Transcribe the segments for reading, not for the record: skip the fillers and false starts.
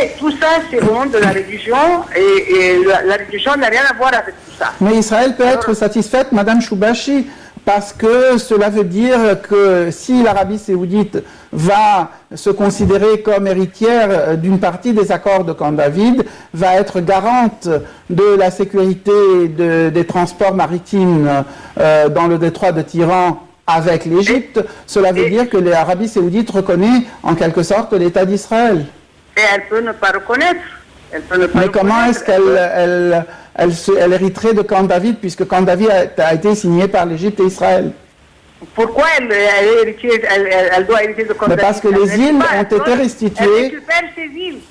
Mais tout ça, c'est au nom de la religion, et la religion n'a rien à voir avec tout ça. Mais Israël peut être satisfaite, Madame Choubachi, parce que cela veut dire que si l'Arabie saoudite va se considérer comme héritière d'une partie des accords de Camp David, va être garante de la sécurité des transports maritimes dans le détroit de Tiran avec l'Égypte, cela veut dire que l'Arabie saoudite reconnaît en quelque sorte l'État d'Israël. Et elle peut ne pas reconnaître. Mais comment est-ce qu'elle hériterait de Camp David, puisque Camp David a été signé par l'Égypte et Israël? Pourquoi elle doit hériter de Camp David? Parce que les îles ont été restituées. Elle récupère ces îles.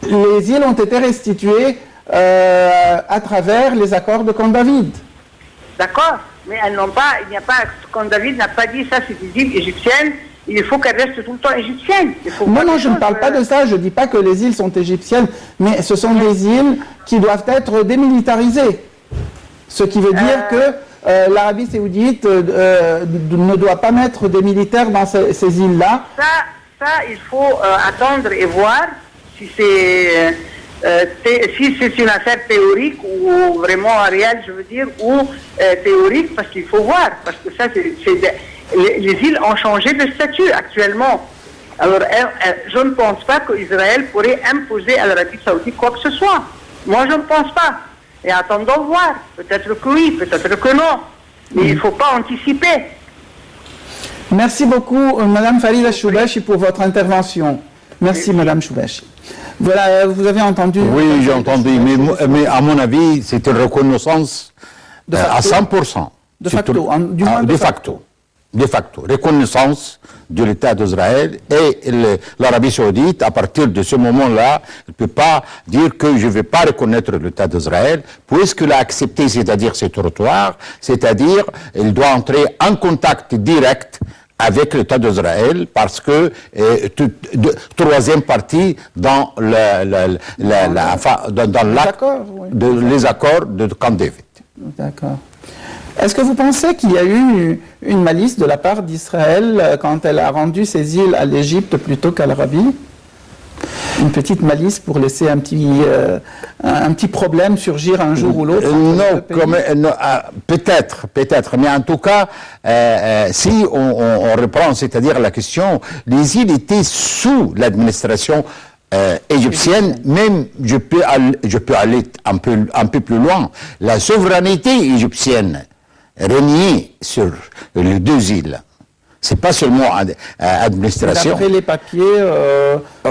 Les îles ont été restituées à travers les accords de Camp David. D'accord, mais elles n'ont pas, il n'y a pas, Camp David n'a pas dit ça, c'est des îles égyptiennes. Il faut qu'elles restent tout le temps égyptiennes. Non, je ne parle pas de ça. Je ne dis pas que les îles sont égyptiennes, mais ce sont des îles qui doivent être démilitarisées. Ce qui veut dire que l'Arabie saoudite ne doit pas mettre des militaires dans ces îles-là. Ça, il faut attendre et voir si c'est une affaire théorique ou vraiment réelle, je veux dire, ou théorique, parce qu'il faut voir. Parce que ça, les îles ont changé de statut actuellement. Alors, je ne pense pas qu'Israël pourrait imposer à l'Arabie saoudite quoi que ce soit. Moi, je ne pense pas. Et attendons voir. Peut-être que oui, peut-être que non. Mais il ne faut pas anticiper. Merci beaucoup, Madame Farida Choubachi, pour votre intervention. Merci, Madame Choubachi. Voilà, vous avez entendu... Oui, j'ai entendu, mais à mon avis, c'est une reconnaissance à 100%. De facto, du moins de facto. De facto, reconnaissance de l'État d'Israël, et l'Arabie saoudite, à partir de ce moment-là, ne peut pas dire que je ne vais pas reconnaître l'État d'Israël, puisqu'il a accepté, c'est-à-dire ce territoire, c'est-à-dire il doit entrer en contact direct avec l'État d'Israël, parce que troisième partie dans les accords de Camp David. D'accord. Est-ce que vous pensez qu'il y a eu une malice de la part d'Israël quand elle a rendu ses îles à l'Égypte plutôt qu'à l'Arabie? Une petite malice pour laisser un petit problème surgir un jour ou l'autre? Non, peut-être, mais en tout cas, si on reprend, c'est-à-dire la question, les îles étaient sous l'administration égyptienne, même je peux aller un peu plus loin. La souveraineté égyptienne régnait sur les deux îles. C'est pas seulement administration. D'après les papiers,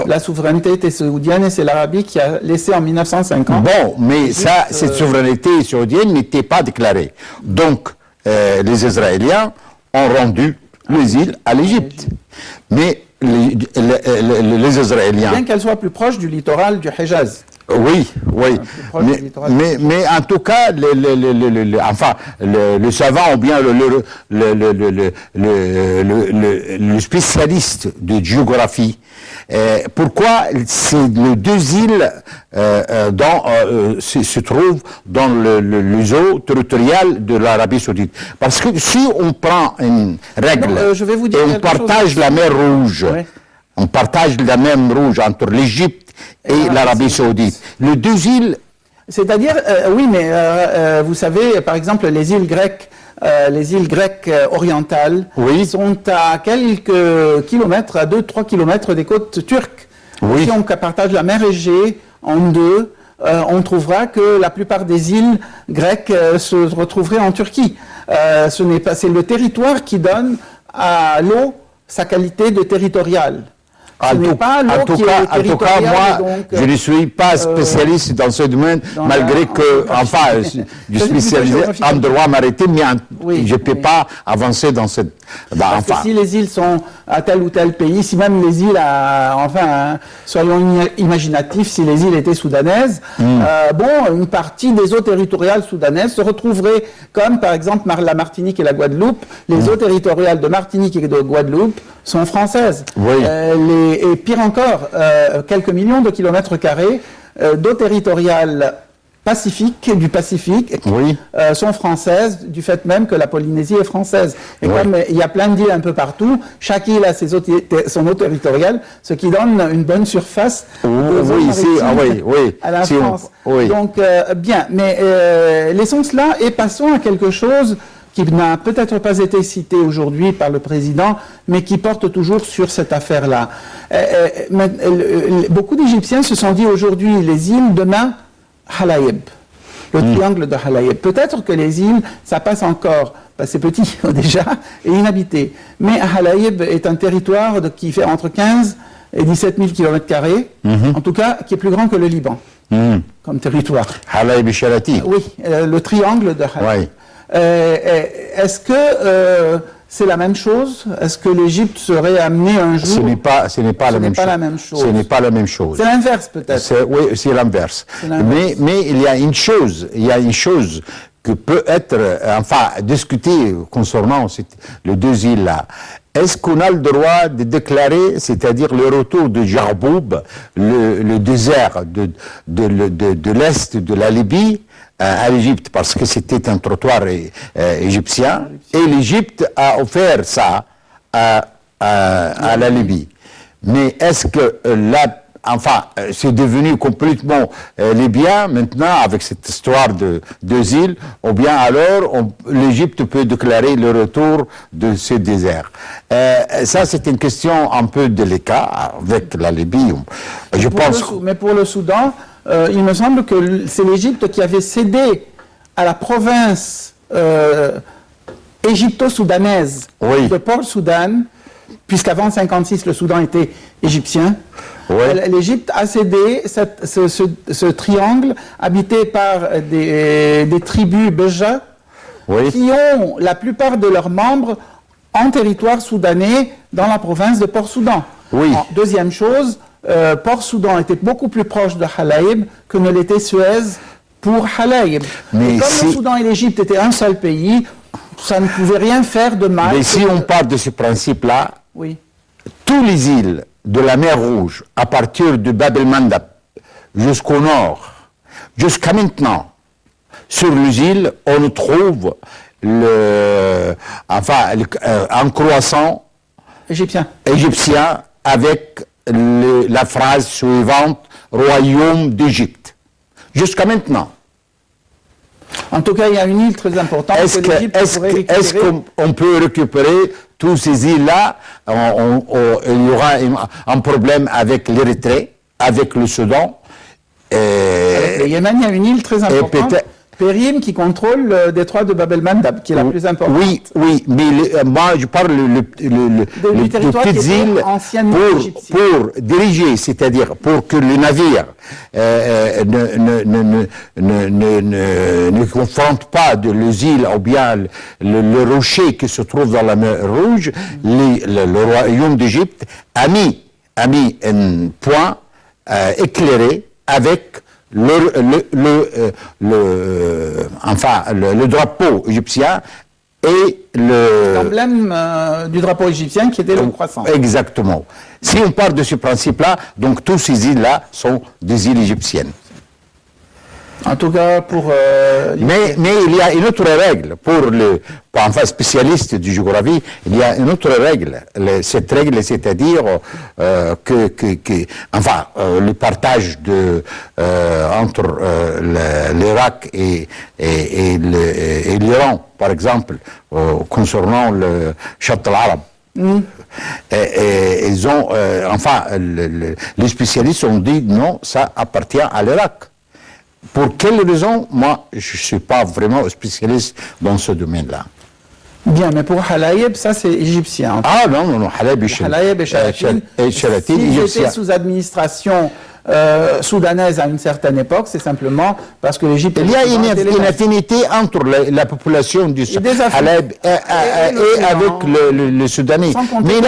la souveraineté était saoudienne et c'est l'Arabie qui a laissé en 1950. Bon, mais cette souveraineté saoudienne n'était pas déclarée. Donc, les Israéliens ont rendu les îles à l'Égypte. Mais les Israéliens... Bien qu'elles soient plus proches du littoral du Hejaz. Oui. Mais en tout cas, le savant ou bien le spécialiste de géographie, pourquoi ces deux îles se trouvent dans le eaux territorial de l'Arabie saoudite? Parce que si on prend une règle et on partage la mer Rouge, on partage la mer Rouge entre l'Égypte et l'Arabie saoudite. Les deux îles... C'est-à-dire, oui, mais vous savez, par exemple, les îles grecques orientales sont à quelques kilomètres, à 2-3 kilomètres des côtes turques. Oui. Si on partage la mer Égée en deux, on trouvera que la plupart des îles grecques se retrouveraient en Turquie. C'est le territoire qui donne à l'eau sa qualité de territoriale. En tout cas, moi, je ne suis pas spécialiste dans ce domaine, malgré que, je suis spécialisé en droit maritime, mais je ne peux pas avancer dans cette... Parce que si les îles sont à tel ou tel pays, si même les îles, soyons imaginatifs, si les îles étaient soudanaises, une partie des eaux territoriales soudanaises se retrouverait, comme par exemple la Martinique et la Guadeloupe, les eaux territoriales de Martinique et de Guadeloupe sont françaises. Oui. Et pire encore, quelques millions de kilomètres carrés d'eau territoriale du Pacifique Oui. sont françaises, du fait même que la Polynésie est française. Et Oui. comme il y a plein d'îles un peu partout, chaque île a son eau territoriale, ce qui donne une bonne surface de zone maritime à la France. Donc, bien, mais laissons cela et passons à quelque chose qui n'a peut-être pas été cité aujourd'hui par le président, mais qui porte toujours sur cette affaire-là. Beaucoup d'Égyptiens se sont dit aujourd'hui les îles, demain Halayeb, le triangle de Halayeb. Peut-être que les îles, ça passe encore, c'est petit déjà, et inhabité. Mais Halayeb est un territoire qui fait entre 15 et 17 000 km², en tout cas, qui est plus grand que le Liban, comme territoire. Halayeb et Shalati. Oui, le triangle de Halayeb. Oui. Est-ce que c'est la même chose? Est-ce que l'Égypte serait amenée un jour? Ce n'est pas la même chose. Ce n'est pas la même chose. C'est l'inverse peut-être. Oui, c'est l'inverse. Mais il y a une chose, que peut être, discutée concernant les deux îles-là. Est-ce qu'on a le droit de déclarer, c'est-à-dire le retour de Jarboub, le désert de l'Est de la Libye, à l'Égypte, parce que c'était un trottoir égyptien, et l'Égypte a offert ça à la Libye. Mais est-ce que là, c'est devenu complètement libyen maintenant avec cette histoire de deux îles, ou bien alors l'Égypte peut déclarer le retour de ce désert. Ça, c'est une question un peu délicate avec la Libye. Mais pour le Soudan, il me semble que c'est l'Égypte qui avait cédé à la province égypto-soudanaise de Port-Soudan, puisqu'avant 1956, le Soudan était égyptien. L'Égypte a cédé ce triangle habité par des tribus Beja qui ont la plupart de leurs membres en territoire soudanais dans la province de Port-Soudan. Deuxième chose, Port-Soudan était beaucoup plus proche de Halayeb que ne l'était Suez pour Halayeb. Mais comme le Soudan et l'Égypte étaient un seul pays, ça ne pouvait rien faire de mal. Mais si on part de ce principe-là, tous les îles de la mer Rouge, à partir de Bab el-Mandab jusqu'au nord, jusqu'à maintenant, sur les îles, on trouve un croissant égyptien avec la phrase suivante, Royaume d'Égypte. Jusqu'à maintenant. En tout cas, il y a une île très importante Est-ce qu'on peut récupérer tous ces îles-là? Il y aura un problème avec l'Érythrée, avec le Soudan. Avec le Yémen, il y a une île très importante. Périm qui contrôle le détroit de Bab el-Mandab, qui est la plus importante. Oui, mais moi je parle les petites îles pour diriger, c'est-à-dire pour que le navire ne confronte pas les îles ou bien le rocher qui se trouve dans la mer Rouge. Le royaume d'Égypte a mis un point éclairé avec le drapeau égyptien et l'emblème du drapeau égyptien qui était le croissant. Exactement. Si on part de ce principe-là, donc tous ces îles-là sont des îles égyptiennes. En tout cas, pour... mais il y a une autre règle pour spécialiste de géographie, il y a une autre règle. Cette règle, c'est-à-dire le partage entre l'Irak et l'Iran, par exemple, concernant le Shatt al-Arab. Ils ont, les spécialistes ont dit non, ça appartient à l'Irak. Pour quelle raison? Moi, je ne suis pas vraiment spécialiste dans ce domaine-là. Bien, mais pour Halayeb, ça c'est égyptien. Non, Halayeb et Shalati. S'ils étaient sous administration soudanaise à une certaine époque, c'est simplement parce que l'Égypte... Il y a une affinité entre la population du Halayeb et avec le Soudanais. Mais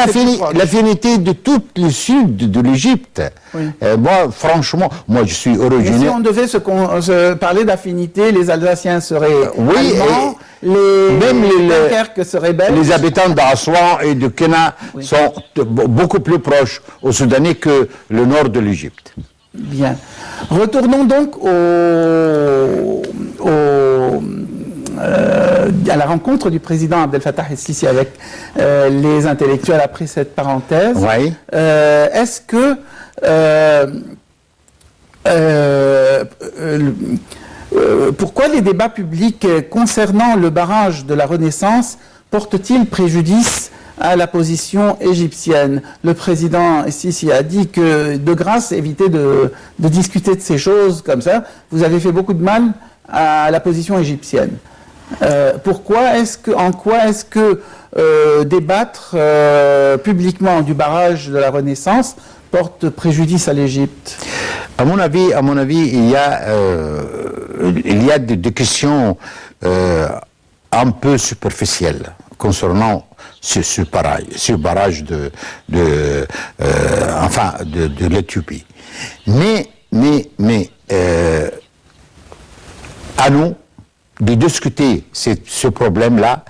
l'affinité de tout le sud de l'Égypte. Moi, franchement, je suis originaire... Mais si on devait se parler d'affinité, les Alsaciens seraient allemands, les Dunkerque seraient belges. Les habitants d'Assouan et de Kena sont beaucoup plus proches aux Soudanais que le nord de l'Égypte. Bien. Retournons donc à la rencontre du président Abdel Fattah el-Sisi avec les intellectuels après cette parenthèse. Oui. Est-ce que pourquoi les débats publics concernant le barrage de la Renaissance portent-ils préjudice à la position égyptienne? Le président Sisi a dit que, de grâce, évitez de discuter de ces choses comme ça. Vous avez fait beaucoup de mal à la position égyptienne. En quoi est-ce que débattre publiquement du barrage de la Renaissance porte préjudice à l'Égypte? À mon avis, il y a des questions un peu superficielles concernant ce barrage de l'Éthiopie. Mais à nous de discuter ce problème-là,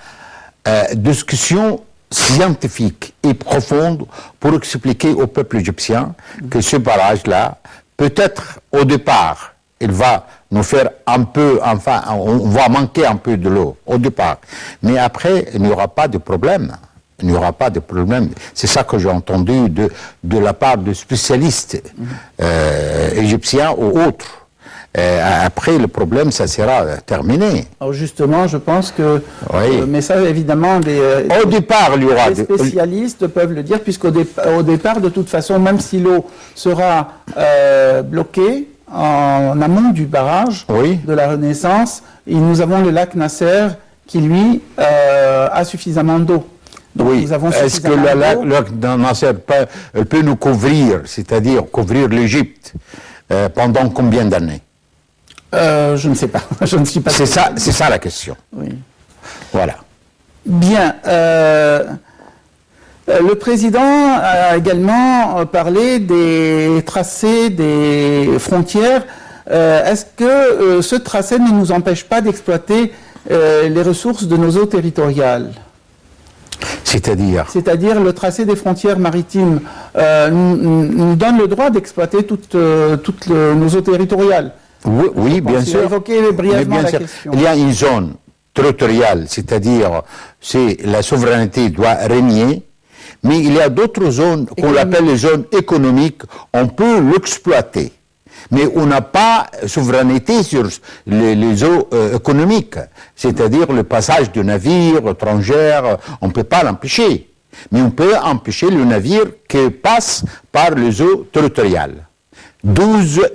discussion scientifique et profonde pour expliquer au peuple égyptien que ce barrage-là, peut-être au départ, il va nous faire un peu, on va manquer un peu de l'eau au départ. Mais après, il n'y aura pas de problème. Il n'y aura pas de problème. C'est ça que j'ai entendu de la part de spécialistes égyptiens ou autres. Après, le problème, ça sera terminé. Alors justement, je pense que, oui. Mais ça, évidemment, au départ, il y aura des spécialistes peuvent le dire, puisqu'au départ, de toute façon, même si l'eau sera bloquée en amont du barrage de la Renaissance, nous avons le lac Nasser qui, lui, a suffisamment d'eau. Donc, oui. Est-ce que le lac Nasser peut nous couvrir, c'est-à-dire couvrir l'Égypte pendant combien d'années? Je ne sais pas. Je ne suis pas. C'est ça la question. Oui. Voilà. Bien. Le président a également parlé des tracés des frontières. Est-ce que ce tracé ne nous empêche pas d'exploiter les ressources de nos eaux territoriales? C'est-à-dire le tracé des frontières maritimes nous donne le droit d'exploiter toutes nos eaux territoriales. Oui, bien sûr. Évoquer brièvement la question. Il y a une zone territoriale, c'est-à-dire la souveraineté doit régner, mais il y a d'autres zones qu'on appelle les zones économiques, on peut l'exploiter. Mais on n'a pas souveraineté sur les eaux économiques, c'est-à-dire le passage de navires étrangers, on ne peut pas l'empêcher. Mais on peut empêcher le navire qui passe par les eaux territoriales. 12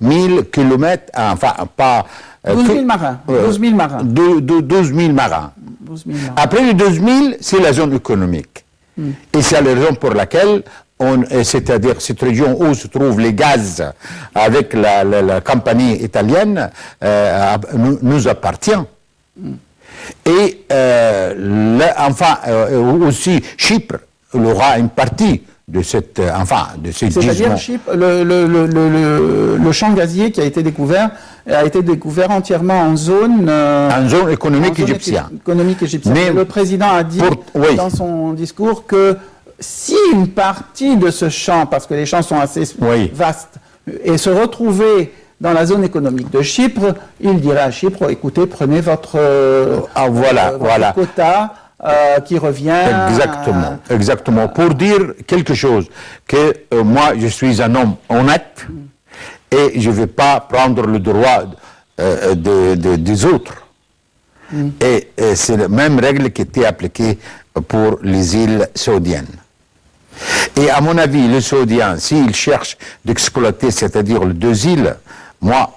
000 kilomètres, enfin pas... 12 000 marins. 12 000 marins. 12 000 marins. 12 000 marins. Après les 12 000, c'est la zone économique. Et c'est la raison pour laquelle, c'est-à-dire cette région où se trouvent les gaz avec la compagnie italienne, nous appartient. Et aussi Chypre, il aura une partie de cette gisement. C'est-à-dire Chypre, le champ gazier qui a été découvert entièrement en zone économique égyptienne. Mais le président a dit dans son discours que si une partie de ce champ, parce que les champs sont assez vastes, et se retrouvait dans la zone économique de Chypre, il dirait à Chypre, écoutez, prenez votre quota qui revient... Exactement. Pour dire quelque chose, que moi, je suis un homme honnête et je ne vais pas prendre le droit des autres. Et c'est la même règle qui était appliquée pour les îles saoudiennes. Et à mon avis, les Saoudiens, s'ils cherchent d'exploiter, c'est-à-dire les deux îles, moi,